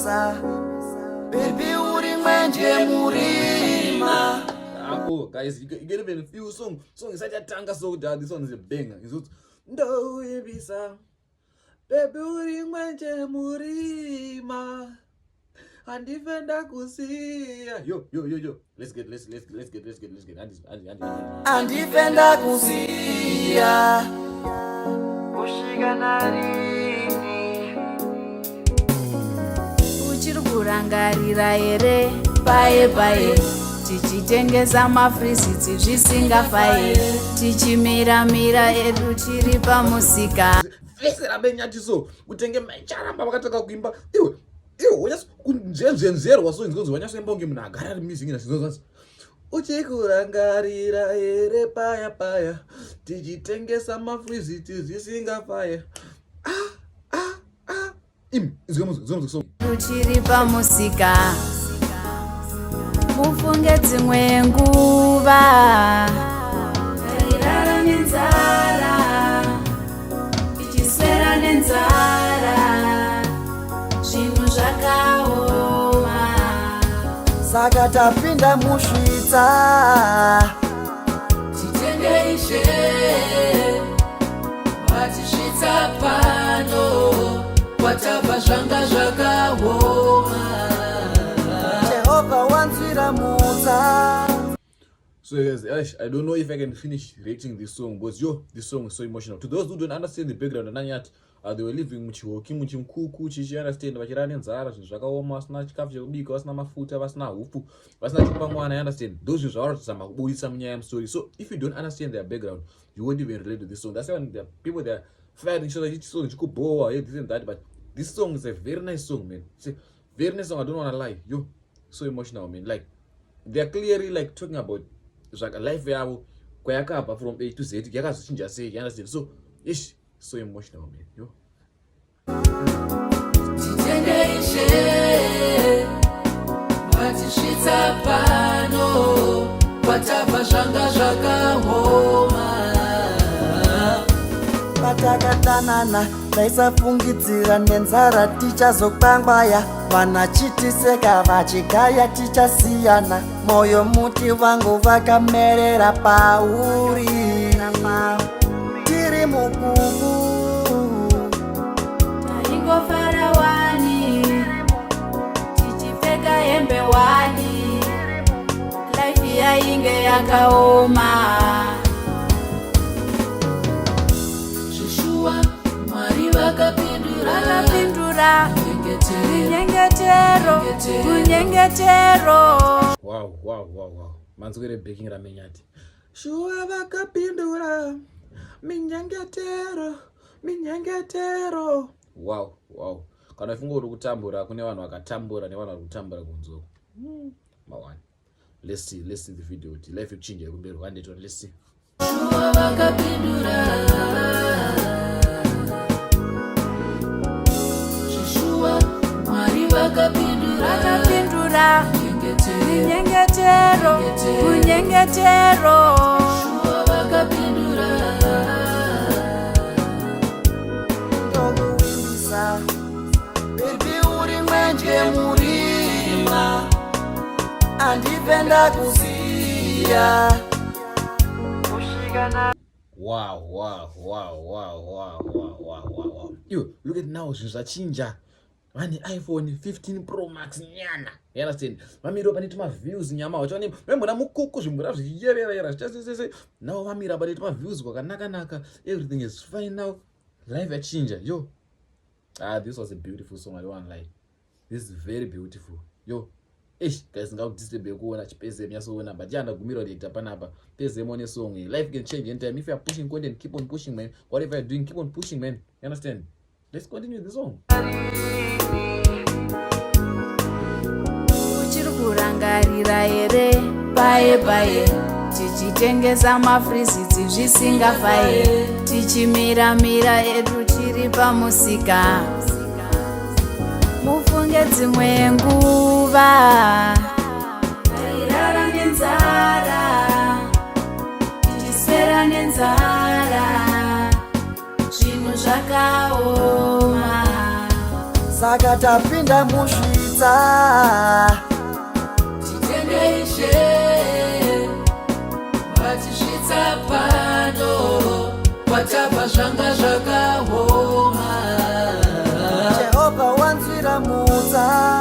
Baby uri mwenje murima. Oh guys, you get even a few songs is such a tanga so that this one is a banger. It's ndo ibisa. Baby uri mwenje murima. Andifenda kusia. Yo. Let's get. Andifenda kusia. Ushika narini. Uchirikurangarira ere paye. Tichitengesa mafrisiti zvisingafaye. Tichimira edu tiri pamusika. Vese rambe Nyathi so utenge macharamba vakataka kuimba. Iwe wanyasa kunzenzenzerwa so inzonzi wanyasa kuimba unge munhu agara ari music ina zvinozvanzi. Uchikurangarira ere paya. Tichitengesa mafrisiti zvisingafaye. Izvomuzvo so. Tiri pamusika. Mufunge dzimwe nguva. Tairara nenzara. Tichiswera nenzara. Zvinhu zvakaoma. Saka tapinda Musvitsa. Titenge Ishe. Vatisvitsa pano. Kwatabva zvanga zvakaoma. So guys, I don't know if I can finish rating this song, but this song is so emotional. To those who don't understand the background of Nyathi, they were living muchihoki muchimkuku chichiunderstand vachirara nenzara zvinhu zvakaoma vasina chikafu chekubika vasina mafuta vasina hupfu vasina chupa mwana understand those zvinhu zvavaratidza kubudisa munyaya yemustori. So if you don't understand their background you won't even relate to this song. That's why the people that are fighting each other each song chikuboa this and that, but this song is a very nice song, man. It's a very nice song. I don't want to lie. So emotional, man. Like they're clearly like talking about like a life yavo kwayakabva from A to Z yakazochinja sei, you understand? So so emotional, man. Titenge Ishe. Vatisvitsa pano. Kwatabva zvanga zvakaoma. Patakadanana taisafungidzira nenzara tichazokangwaya. Vana chitiseka vachigaya tichasiyana. Moyo muti wangu vakamerera pauri. Tiri mugugu. Taingofara wani. Tichipfeka hembe wani. Life yainge yakaoma. Zvishua Mwari vakapindura. Kunyengetero. Wow. Manzwere baking ra Nyathi. Shua vakapindura. Minyengetero. Wow. Kana fungo uri kutambura kune vanhu vakatambura nevanhu vari kutambura kunzo. Mawan. Let's see the video. Life change kumberi one day. Let's see. Shua vakapindura. Vakapindura. Kunyengetero. Shua vakapindura. Ndokuwisa. Baby uri mwenje murima. Andifenda kusia. Wow. Look at now, zvachinja. Vane iPhone 15 Pro Max nyana. You understand? Vamiro panituma views nyama wachone. Vembona mukuku zvimbura zviyerera. Now vamira panituma views kwakanaka. Everything is fine now. Life yachinja. This was a beautiful song. I don't want to lie. This is very beautiful. Guys, ngakudisturb kuona chipeze myasoona but ndagumira react panapa. Peze mone song. Life can change anytime. If you are pushing content, keep on pushing, man. Whatever you're doing, keep on pushing, man. You understand? Let's continue the song. Uchirikurangarira ere paye. Tichitengesa mafrisiti zvisingafaye. Tichimira edu tiri pamusika. Mufunge dzimwe nguva. Tairara nenzara. Tichiswera nenzara. Zvinhu zvakaoma. Saka tapinda wanzwira Musvitsa. Titendeishe vatisvitsa pano kwatabva zvanga zvakaoma. Jehovha wanzwira Musvitsa.